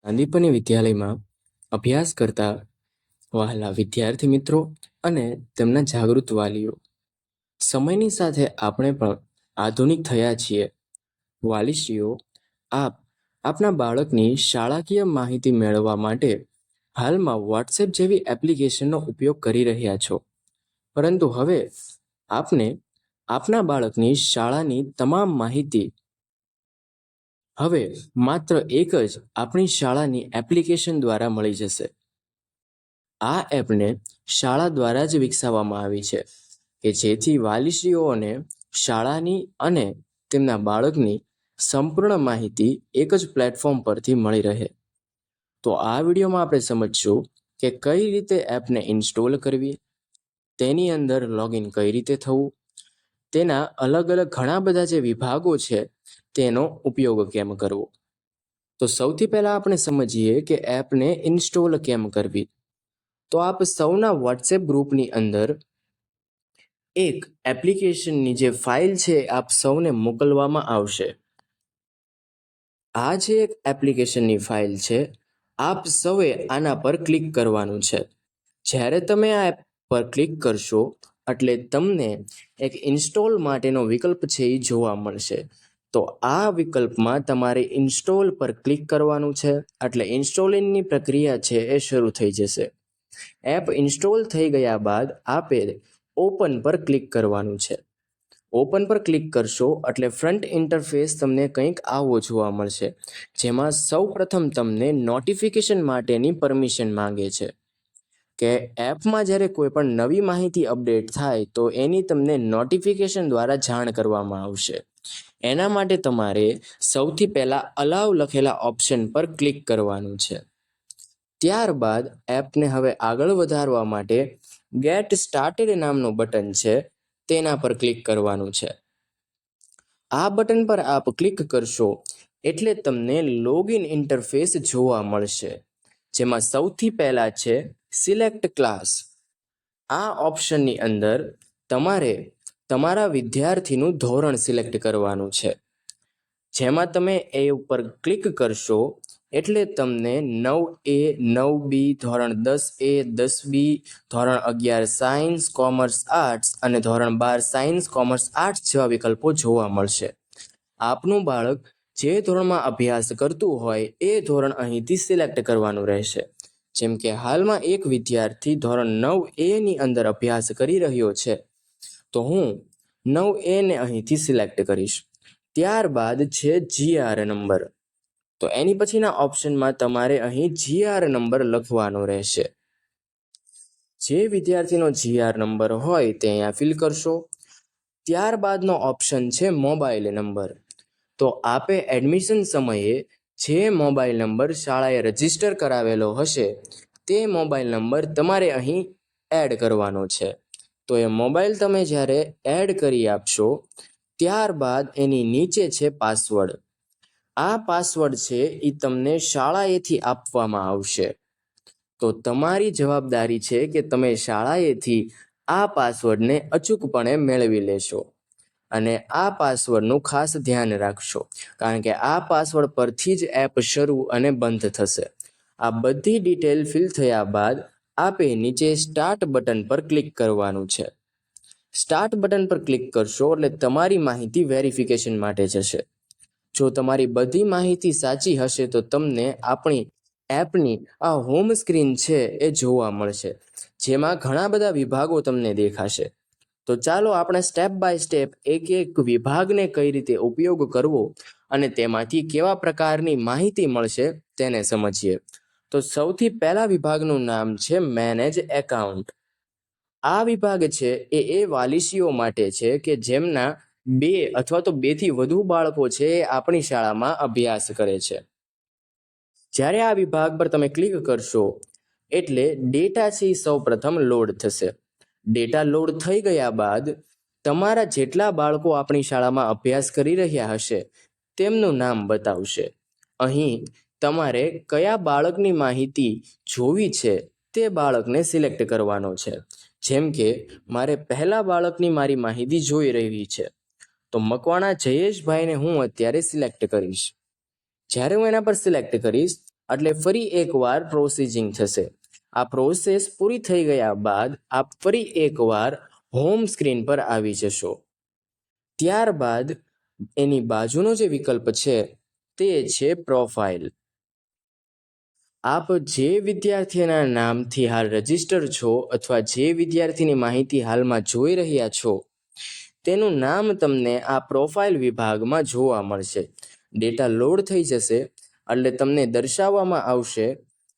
ગાંધીપની વિદ્યાલયમાં અભ્યાસ કરતા વહાલા વિદ્યાર્થી મિત્રો અને તેમના જાગૃત વાલીઓ, સમયની સાથે આપણે પણ આધુનિક થયા છીએ. વાલીશ્રીઓ, આપ આપના બાળકની શાળાકીય માહિતી મેળવવા માટે હાલમાં વોટ્સએપ જેવી એપ્લિકેશનનો ઉપયોગ કરી રહ્યા છો, પરંતુ હવે આપને આપના બાળકની શાળાની તમામ માહિતી હવે માત્ર એક જ આપણી શાળાની એપ્લિકેશન દ્વારા મળી જશે. આ એપને શાળા દ્વારા જ વિકસાવવામાં આવી છે કે જેથી વાલીશ્રીઓને શાળાની અને તેમના બાળકની સંપૂર્ણ માહિતી એક જ પ્લેટફોર્મ પરથી મળી રહે. તો આ વિડીયોમાં આપણે સમજશું કે કઈ રીતે એપને ઇન્સ્ટોલ કરવી, તેની અંદર લોગિન કઈ રીતે થવું, તેના અલગ અલગ ઘણા બધા જે વિભાગો છે તેનો ઉપયોગ કેમ કરવો. તો સૌથી પહેલા આપણે સમજીએ કે એપને ઇન્સ્ટોલ કેમ કરવી. તો આપ સૌના વોટ્સએપ ગ્રુપની અંદર એક એપ્લિકેશનની જે ફાઇલ છે આપ સૌને મોકલવામાં આવશે. આ જે એક એપ્લિકેશનની ફાઇલ છે, આપ સૌએ આના પર ક્લિક કરવાનું છે. જ્યારે તમે આ એપ પર ક્લિક કરશો એટલે તમને એક ઇન્સ્ટોલ માટેનો વિકલ્પ છે એ જોવા મળશે. તો આ વિકલ્પમાં તમારે ઇન્સ્ટોલ પર ક્લિક કરવાનું છે એટલે ઇન્સ્ટોલિંગની પ્રક્રિયા છે એ શરૂ થઈ જશે. એપ ઇન્સ્ટોલ થઈ ગયા બાદ આપે ઓપન પર ક્લિક કરવાનું છે. ઓપન પર ક્લિક કરશો એટલે ફ્રન્ટ ઇન્ટરફેસ તમને કંઈક આવો જોવા મળશે, જેમાં સૌ પ્રથમ તમને નોટિફિકેશન માટેની પરમિશન માંગે છે કે એપમાં જ્યારે કોઈ પણ નવી માહિતી અપડેટ થાય તો એની તમને નોટિફિકેશન દ્વારા જાણ કરવામાં આવશે. એના માટે તમારે સૌથી પહેલા અલાઉ લખેલા ઓપ્શન પર ક્લિક કરવાનું છે. ત્યારબાદ એપને હવે આગળ વધારવા માટે ગેટ સ્ટાર્ટેડ નામનું બટન છે તેના પર ક્લિક કરવાનું છે. આ બટન પર આપ ક્લિક કરશો એટલે તમને લોગિન ઇન્ટરફેસ જોવા મળશે, જેમાં સૌથી પહેલા છે સિલેક્ટ ક્લાસ. આ ઓપ્શનની અંદર તમારે તમારા વિદ્યાર્થીનું ધોરણ સિલેક્ટ કરવાનું છે. જેમાં તમે એ ઉપર ક્લિક કરશો એટલે તમને 9A, 9B, ધોરણ 10A, 10B, ધોરણ 11 સાયન્સ, કોમર્સ, આર્ટ્સ અને ધોરણ 12 સાયન્સ, કોમર્સ, આર્ટ્સ જેવા વિકલ્પો જોવા મળશે. આપનું બાળક જે ધોરણમાં અભ્યાસ કરતું હોય એ ધોરણ અહીંથી સિલેક્ટ કરવાનું રહેશે. જેમ કે હાલમાં એક વિદ્યાર્થી ધોરણ 9A ની અંદર અભ્યાસ કરી રહ્યો છે, તો હું 9A ને અહીંથી સિલેક્ટ કરીશ. ત્યારબાદ છે GR નંબર. તો એની પછીના ઓપ્શનમાં તમારે અહીં GR નંબર લખવાનો રહેશે. જે વિદ્યાર્થીનો GR નંબર હોય તે અહીંયા ફિલ કરશો. ત્યારબાદનો ઓપ્શન છે મોબાઈલ નંબર. તો આપે એડમિશન સમયે જે મોબાઈલ નંબર શાળાએ રજીસ્ટર કરાવેલો હશે તે મોબાઈલ નંબર તમારે અહીં એડ કરવાનો છે. તો એ મોબાઈલ તમે જ્યારે એડ કરી આપશો ત્યારબાદ એની નીચે છે પાસવર્ડ. આ પાસવર્ડ છે એ તમને શાળાએથી આપવામાં આવશે. તો તમારી જવાબદારી છે કે તમે શાળાએથી આ પાસવર્ડને અચૂકપણે મેળવી લેશો અને આ પાસવર્ડનું ખાસ ધ્યાન રાખશો, કારણ કે આ પાસવર્ડ પરથી જ એપ શરૂ અને બંધ થશે. આ બધી ડિટેલ ફિલ થયા બાદ આપે નીચે સ્ટાર્ટ બટન પર ક્લિક કરવાનું છે. સ્ટાર્ટ બટન પર ક્લિક કરશો એટલે તમારી માહિતી વેરિફિકેશન માટે જશે. જો તમારી બધી માહિતી સાચી હશે તો તમને આપણી એપની આ હોમ સ્ક્રીન છે એ જોવા મળશે, જેમાં ઘણા બધા વિભાગો તમને દેખાશે. તો ચાલો આપણે સ્ટેપ બાય સ્ટેપ એક એક વિભાગને કઈ રીતે ઉપયોગ કરવો અને તેમાંથી કેવા પ્રકારની માહિતી મળશે તેને સમજીએ. તો સૌથી પહેલા વિભાગનું નામ છે મેનેજ એકાઉન્ટ. આ વિભાગ છે એ વાલીસીઓ માટે છે કે જેમના 2 અથવા તો 2 થી વધુ બાળકો છે એ આપણી શાળામાં અભ્યાસ કરે છે. જ્યારે આ વિભાગ પર તમે ક્લિક કરશો એટલે ડેટા છે સૌ પ્રથમ લોડ થશે. ડેટા લોડ થઈ ગયા બાદ તમારા જેટલા બાળકો આપણી શાળામાં અભ્યાસ કરી રહ્યા હશે તેમનું નામ બતાવશે. અહીં તમારે કયા બાળકની માહિતી જોવી છે તે બાળકને સિલેક્ટ કરવાનો છે. જેમ કે મારે પહેલા બાળકની મારી માહિતી જોઈ રહી છે, તો મકવાણા જયેશભાઈને હું અત્યારે સિલેક્ટ કરીશ. જ્યારે હું એના પર સિલેક્ટ કરીશ એટલે ફરી એકવાર પ્રોસેસિંગ થશે. આ પ્રોસેસ પૂરી થઈ ગયા બાદ આપ ફરી એકવાર હોમ સ્ક્રીન પર આવી જશો. ત્યારબાદ એની બાજુનો જે વિકલ્પ છે તે છે પ્રોફાઇલ. આપ જે વિદ્યાર્થીના નામથી હાલ રજીસ્ટર છો અથવા જે વિદ્યાર્થીની માહિતી હાલમાં જોઈ રહ્યા છો તેનું નામ તમને આ પ્રોફાઇલ વિભાગમાં જોવા મળશે. ડેટા લોડ થઈ જશે એટલે તમને દર્શાવવામાં આવશે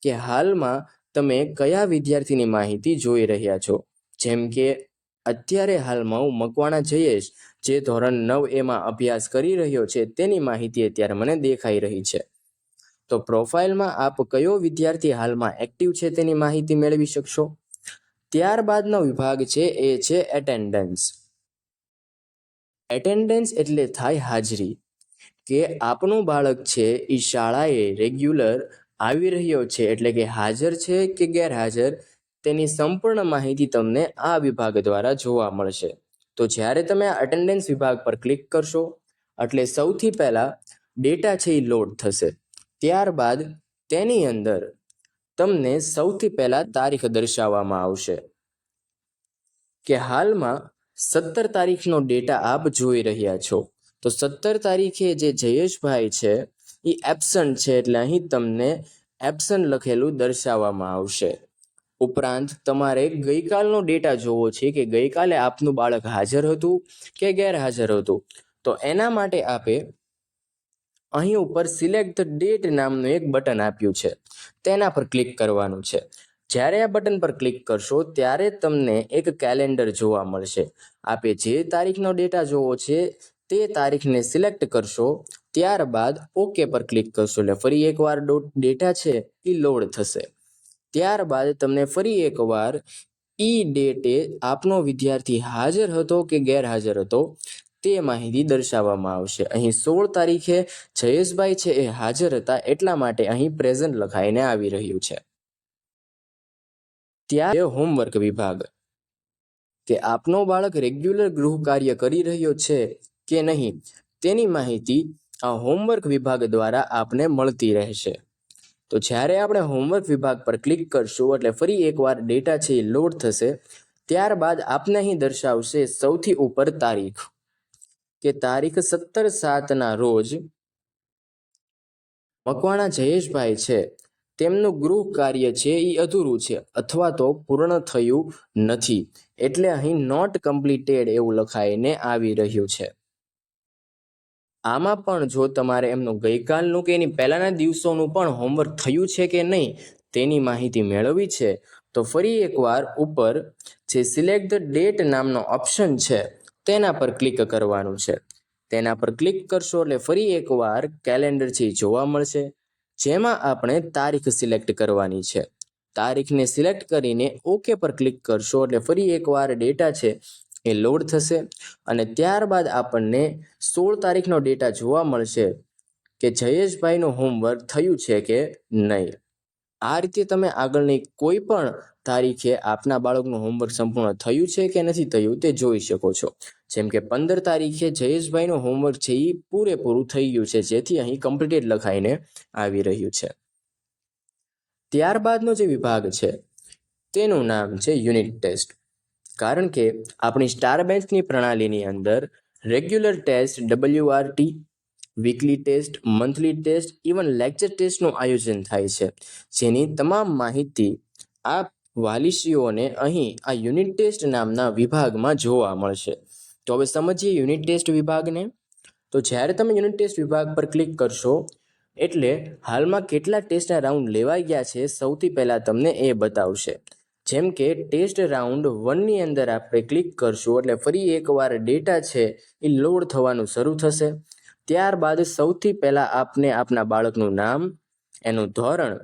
કે હાલમાં તમે કયા વિદ્યાર્થીની માહિતી જોઈ રહ્યા છો. જેમ કે અત્યારે હાલમાં હું મકવાણા જયેશ જે ધોરણ 9A અભ્યાસ કરી રહ્યો છે તેની માહિતી અત્યારે મને દેખાઈ રહી છે. તો પ્રોફાઇલમાં આપ કયો વિદ્યાર્થી હાલમાં એક્ટિવ છે તેની માહિતી મેળવી શકશો. ત્યારબાદનો વિભાગ છે એ છે એટેન્ડન્સ. એટેન્ડન્સ એટલે થાય હાજરી, કે આપનું બાળક છે એ શાળાએ રેગ્યુલર આવી રહ્યો છે એટલે કે હાજર છે કે ગેરહાજર તેની સંપૂર્ણ માહિતી તમને આ વિભાગ દ્વારા જોવા મળશે. તો જ્યારે તમે આ એટેન્ડન્સ વિભાગ પર ક્લિક કરશો એટલે સૌથી પહેલાં ડેટા છે એ લોડ થશે. ત્યારબાદ તેની અંદર તમને સૌથી પહેલાં તારીખ દર્શાવવામાં આવશે કે હાલમાં 17 તારીખનો ડેટા આપ જોઈ રહ્યા છો. તો 17 તારીખે જે જયેશભાઈ છે એ એબસન્ટ છે એટલે અહીં તમને એબસન્ટ લખેલું દર્શાવવામાં આવશે. ઉપરાંત તમારે ગઈકાલનો ડેટા જોવો છે કે ગઈકાલે આપનું બાળક હાજર હતું કે ગેરહાજર હતું. તો એના માટે આપે અહીં ઉપર સિલેક્ટ ધ ડેટ નામનું એક બટન આપ્યું છે, તેના પર ક્લિક કરવાનું છે. જ્યારે આ બટન પર ક્લિક કરશો ત્યારે તમને એક કેલેન્ડર જોવા મળશે. આપે જે તારીખનો ડેટા જોવો છે તે તારીખને સિલેક્ટ કરશો, ત્યારબાદ ઓકે પર ક્લિક કરશો એટલે ફરી એકવાર ડેટા છે એ લોડ થશે. ત્યારબાદ તમને ફરી એકવાર ડેટે આપનો વિદ્યાર્થી હાજર હતો કે ગેરહાજર હતો તે માહિતી દર્શાવવામાં આવશે. અહીં 16 તારીખે જયેશભાઈ છે એ હાજર હતા એટલા માટે અહીં પ્રેઝન્ટ લખાઈને આવી રહ્યું છે. ત્યારે હોમવર્ક વિભાગ, કે આપનો બાળક રેગ્યુલર ગૃહ કાર્ય કરી રહ્યો છે કે નહીં તેની માહિતી આ હોમવર્ક વિભાગ દ્વારા આપને મળતી રહેશે. તો જ્યારે આપણે હોમવર્ક વિભાગ પર ક્લિક કરશું એટલે ફરી એકવાર ડેટા છે એ લોડ થશે. ત્યારબાદ આપને અહીં દર્શાવશે સૌથી ઉપર તારીખ, કે તારીખ 17/7ના રોજ મકવાણા જયેશભાઈ છે તેમનું ગૃહ કાર્ય છે એ અધૂરું છે અથવા તો પૂર્ણ થયું નથી એટલે અહીં નોટ કમ્પ્લીટેડ એવું લખાઈને આવી રહ્યું છે. આમાં પણ જો તમારે એમનું ગઈકાલનું કે એની પહેલાંના દિવસોનું પણ હોમવર્ક થયું છે કે નહીં તેની માહિતી મેળવવી છે તો ફરી એકવાર ઉપર જે સિલેક્ટ ધ ડેટ નામનો ઓપ્શન છે તેના પર ક્લિક કરવાનું છે. તેના પર ક્લિક કરશો એટલે ફરી એકવાર કેલેન્ડર છે જોવા મળશે, જેમાં આપણે તારીખ સિલેક્ટ કરવાની છે. તારીખને સિલેક્ટ કરીને ઓકે પર ક્લિક કરશો એટલે ફરી એકવાર ડેટા છે એ લોડ થશે અને ત્યારબાદ આપણને 16 તારીખનો ડેટા જોવા મળશે કે જયેશભાઈનું હોમવર્ક થયું છે કે નહીં. આ રીતે તમે આગળની કોઈ પણ તારીખે આપના બાળકનું હોમવર્ક સંપૂર્ણ થયું છે કે નથી થયું તે જોઈ શકો છો. જેમ કે 15 તારીખે જયેશભાઈનું હોમવર્ક છે એ પૂરેપૂરું થઈ ગયું છે, જેથી અહીં કમ્પ્લીટેડ લખાઈને આવી રહ્યું છે. ત્યારબાદનો જે વિભાગ છે તેનું નામ છે યુનિટ ટેસ્ટ. કારણ કે આપણી સ્ટાર બેન્ચની પ્રણાલીની અંદર regular test WRT, weekly test, monthly test, even lecture ટેસ્ટનું આયોજન થાય છે, જેની તમામ માહિતી આ વાલીશ્રીઓને અહીં આ યુનિટ ટેસ્ટ નામના વિભાગમાં જોવા મળશે. તો હવે સમજીએ યુનિટ ટેસ્ટ વિભાગને. તો જ્યારે તમે યુનિટ ટેસ્ટ વિભાગ પર ક્લિક કરશો એટલે હાલમાં કેટલા ટેસ્ટના રાઉન્ડ લેવાઈ ગયા છે સૌથી પહેલાં તમને એ બતાવશે. જેમ કે ટેસ્ટ રાઉન્ડ 1ની અંદર આપણે ક્લિક કરશું એટલે ફરી એકવાર ડેટા છે એ લોડ થવાનું શરૂ થશે. ત્યારબાદ સૌથી પહેલાં આપને આપના બાળકનું નામ, એનું ધોરણ,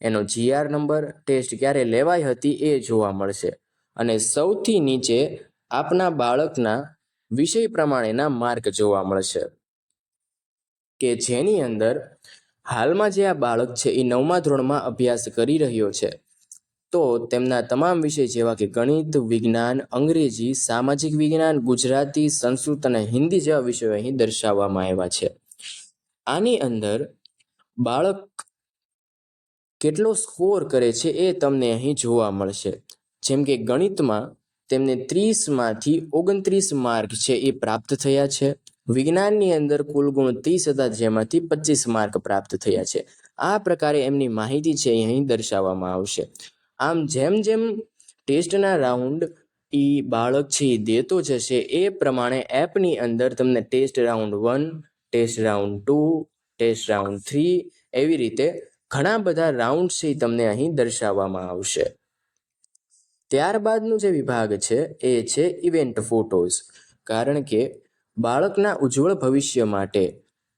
એનો GR નંબર, ટેસ્ટ ક્યારે લેવાઈ હતી એ જોવા મળશે અને સૌથી નીચે આપના બાળકના વિષય પ્રમાણેના માર્ક જોવા મળશે, કે જેની અંદર હાલમાં જે આ બાળક છે એ 9મા ધોરણમાં અભ્યાસ કરી રહ્યો છે તો તેમના તમામ વિષય જેવા કે ગણિત, વિજ્ઞાન, અંગ્રેજી, સામાજિક વિજ્ઞાન, ગુજરાતી, સંસ્કૃત અને હિન્દી જેવા વિષયો અહીં દર્શાવવામાં આવ્યા છે. આની અંદર બાળક કેટલો સ્કોર કરે છે એ તમને અહીં જોવા મળશે. જેમ કે ગણિતમાં તેમને 30માંથી 29 માર્ક છે એ પ્રાપ્ત થયા છે. વિજ્ઞાનની અંદર કુલ ગુણ 30 હતા, જેમાંથી 25 માર્ક પ્રાપ્ત થયા છે. આ પ્રકારે એમની માહિતી છે એ અહીં દર્શાવવામાં આવશે. આમ જેમ જેમ ટેસ્ટના રાઉન્ડ બાળક છે એ દેતો જશે એ પ્રમાણે એપની અંદર તમને test round 1, test round 2, test round 3 એવી રીતે ઘણા બધા રાઉન્ડ છે તમને અહીં દર્શાવવામાં આવશે. ત્યારબાદનો જે વિભાગ છે એ છે ઇવેન્ટ ફોટોઝ. કારણ કે બાળકના ઉજ્જવળ ભવિષ્ય માટે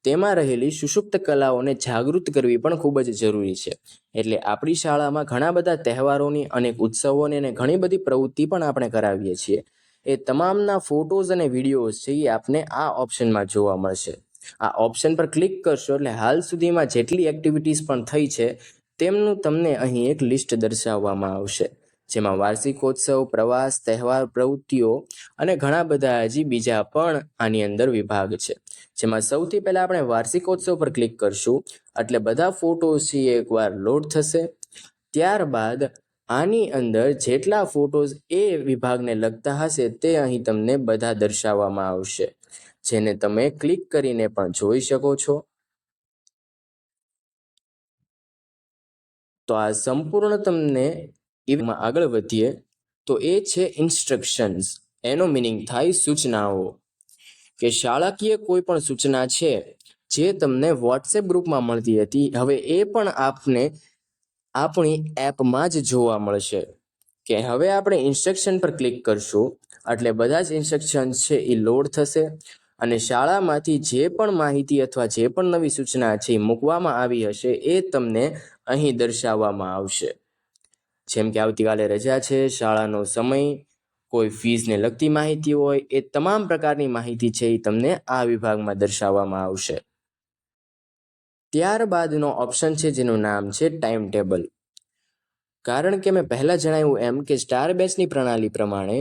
તેમાં રહેલી સુષુપ્ત કલાઓને જાગૃત કરવી પણ ખૂબ જ જરૂરી છે. એટલે આપણી શાળામાં ઘણા બધા તહેવારોની, અનેક ઉત્સવોની અને ઘણી બધી પ્રવૃત્તિ પણ આપણે કરાવીએ છીએ. એ તમામના ફોટોઝ અને વિડીયોઝ છે એ આપને આ ઓપ્શનમાં જોવા મળશે. આ ઓપ્શન પર ક્લિક કરશો એટલે હાલ સુધીમાં જેટલી એક્ટિવિટીઝ પણ થઈ છે તેમનું તમને અહીં એક લિસ્ટ દર્શાવવામાં આવશે, જેમાં વાર્ષિકોત્સવ, પ્રવાસ, તહેવાર, પ્રવૃત્તિઓ અને ઘણા બધા હજી બીજા પણ આની અંદર વિભાગ છે. જેમાં સૌથી પહેલાં આપણે વાર્ષિકોત્સવ પર ક્લિક કરશું એટલે બધા ફોટોઝ છે એકવાર લોડ થશે. ત્યારબાદ આની અંદર જેટલા ફોટોઝ એ વિભાગને લગતા હશે તે અહીં તમને બધા દર્શાવવામાં આવશે, જેને તમે ક્લિક કરીને પણ જોઈ શકો છો. તો આ સંપૂર્ણ તમને આગળ વધીએ તો એ છે ઇન્સ્ટ્રક્શન્સ. એનો મિનિંગ થાય સૂચનાઓ. કે શાળાકીય કોઈ પણ સૂચના છે જે તમને વોટ્સએપ ગ્રુપમાં મળતી હતી, હવે એ પણ આપને આપણી એપમાં જ જોવા મળશે. કે હવે આપણે ઇન્સ્ટ્રક્શન પર ક્લિક કરશું એટલે બધા જ ઇન્સ્ટ્રક્શન્સ છે એ લોડ થશે અને શાળામાંથી જે પણ માહિતી અથવા જે પણ નવી સૂચના છે એ મૂકવામાં આવી હશે એ તમને અહીં દર્શાવવામાં આવશે. જેમ કે આવતીકાલે રજા છે, શાળાનો સમય, કોઈ ફીસને લગતી માહિતી હોય, એ તમામ પ્રકારની માહિતી છે એ તમને આ વિભાગમાં દર્શાવવામાં આવશે. ત્યારબાદનો ઓપ્શન છે જેનું નામ છે ટાઈમ ટેબલ. કારણ કે મેં પહેલાં જણાવ્યું એમ કે સ્ટાર બેચની પ્રણાલી પ્રમાણે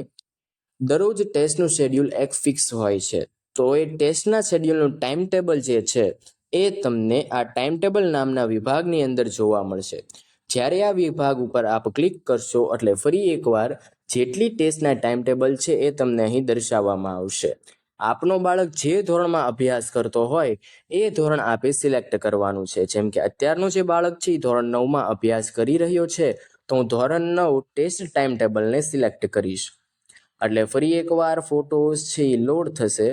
દરરોજ ટેસ્ટનું શેડ્યુલ એક ફિક્સ હોય છે. તો એ ટેસ્ટના શેડ્યુલનું ટાઈમ ટેબલ જે છે એ તમને આ ટાઈમ ટેબલ નામના વિભાગની અંદર જોવા મળશે. જ્યારે આ વિભાગ ઉપર આપ ક્લિક કરશો એટલે ફરી એકવાર જેટલી ટેસ્ટના ટાઈમ ટેબલ છે એ તમને અહીં દર્શાવવામાં આવશે. આપનો બાળક જે ધોરણમાં અભ્યાસ કરતો હોય એ ધોરણ આપે સિલેક્ટ કરવાનું છે. જેમ કે અત્યારનું જે બાળક છે એ ધોરણ 9માં અભ્યાસ કરી રહ્યો છે તો હું ધોરણ 9 ટેસ્ટ ટાઈમ ટેબલને સિલેક્ટ કરીશ. એટલે ફરી એકવાર ફોટોઝ છે એ લોડ થશે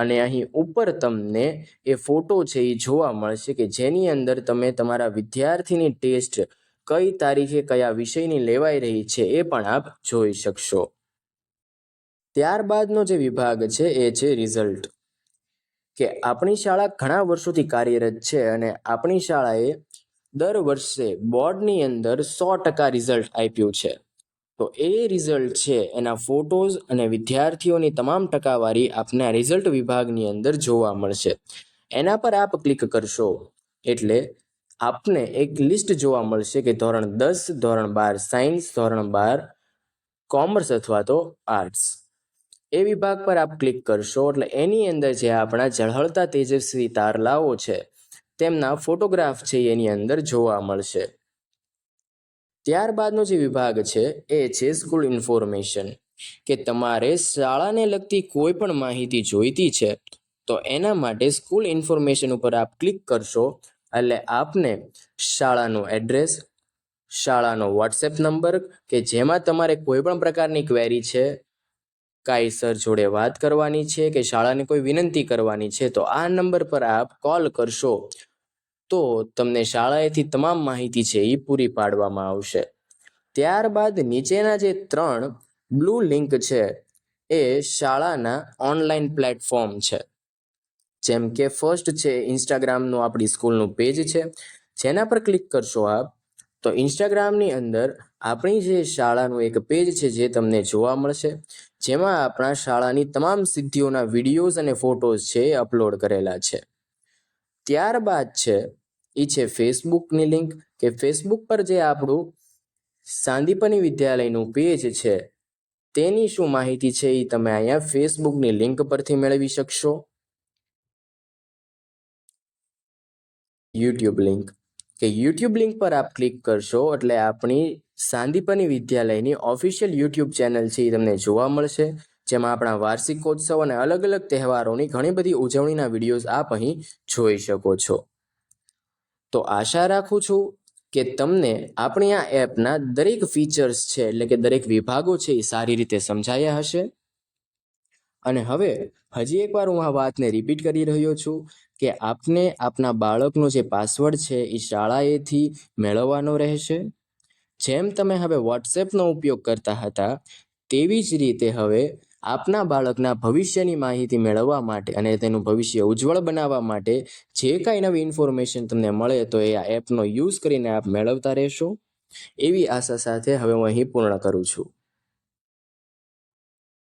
અને અહીં ઉપર તમને એ ફોટો છે એ જોવા મળશે કે જેની અંદર તમે તમારા વિદ્યાર્થીની ટેસ્ટ કઈ તારીખે કયા વિષયની લેવાઈ રહી છે એ પણ આપ જોઈ શકશો. ત્યારબાદનો જે વિભાગ છે એ છે રિઝલ્ટ. કે આપણી શાળા ઘણા વર્ષોથી કાર્યરત છે અને આપણી શાળાએ દર વર્ષે બોર્ડની અંદર 100% રિઝલ્ટ આપ્યું છે. તો એ રિઝલ્ટ છે એના ફોટોઝ અને વિદ્યાર્થીઓની તમામ ટકાવારી આપના રિઝલ્ટ વિભાગની અંદર જોવા મળશે. એના પર આપ ક્લિક કરશો એટલે આપને એક લિસ્ટ જોવા મળશે કે ધોરણ 10, ધોરણ 12 સાયન્સ, ધોરણ 12 કોમર્સ અથવા તો આર્ટ્સ. એ વિભાગ પર આપ ક્લિક કરશો એટલે એની અંદર જે આપણા ઝળહળતા તેજસ્વી તારલાઓ છે તેમના ફોટોગ્રાફ છે એની અંદર જોવા મળશે. ત્યારબાદનો જે વિભાગ છે એ છે સ્કૂલ ઇન્ફોર્મેશન. કે તમારે શાળાને લગતી કોઈ પણ માહિતી જોઈતી છે તો એના માટે સ્કૂલ ઇન્ફોર્મેશન ઉપર આપ ક્લિક કરશો એટલે આપને શાળાનું એડ્રેસ, શાળાનો વોટ્સએપ નંબર કે જેમાં તમારે કોઈ પણ પ્રકારની ક્વેરી છે, કાંઈ સર જોડે વાત કરવાની છે કે શાળાને કોઈ વિનંતી કરવાની છે તો આ નંબર પર આપ કોલ કરશો તો તમને શાળાએથી તમામ માહિતી છે એ પૂરી પાડવામાં આવશે. ત્યારબાદ નીચેના જે 3 બ્લુ લિંક છે એ શાળાના ઓનલાઈન પ્લેટફોર્મ છે. જેમ કે ફર્સ્ટ છે ઇન્સ્ટાગ્રામનું આપણી સ્કૂલનું પેજ છે, જેના પર ક્લિક કરશો આપ તો ઇન્સ્ટાગ્રામની અંદર આપણી જે શાળાનું એક પેજ છે જે તમને જોવા મળશે, જેમાં આપણા શાળાની તમામ સિદ્ધિઓના વિડીયોઝ અને ફોટોઝ છે એ અપલોડ કરેલા છે. ત્યારબાદ છે એ છે ફેસબુકની લિંક. કે ફેસબુક પર જે આપણું સાંદીપની વિદ્યાલયનું પેજ છે તેની શું માહિતી છે એ તમે અહીંયા ફેસબુકની લિંક પરથી મેળવી શકશો. YouTube link. કે યુટ્યુબ લિંક પર આપ ક્લિક કરશો એટલે આપણી સાંદીપની વિદ્યાલયની ઓફિશિયલ યુટ્યુબ ચેનલ છે એ તમને જોવા મળશે, જેમાં આપણા વાર્ષિકોત્સવ અને અલગ અલગ તહેવારોની ઘણી બધી ઉજવણીના વિડીયોઝ આપ અહીં જોઈ શકો છો. તો આશા રાખું છું કે તમને આપણી આ એપના દરેક ફીચર્સ છે એટલે કે દરેક વિભાગો છે એ સારી રીતે સમજાયા હશે. અને હવે હજી એકવાર હું આ વાતને રિપીટ કરી રહ્યો છું કે આપને આપના બાળકનો જે પાસવર્ડ છે એ શાળાએથી મેળવવાનો રહેશે. જેમ તમે હવે વોટ્સએપનો ઉપયોગ કરતા હતા તેવી જ રીતે હવે આપના બાળકના ભવિષ્યની માહિતી મેળવવા માટે અને તેનું ભવિષ્ય ઉજ્જવળ બનાવવા માટે જે કાંઈ નવી ઇન્ફોર્મેશન તમને મળે તો એ આ એપનો યુઝ કરીને આપ મેળવતા રહેશો. એવી આશા સાથે હવે હું અહીં પૂર્ણ કરું છું.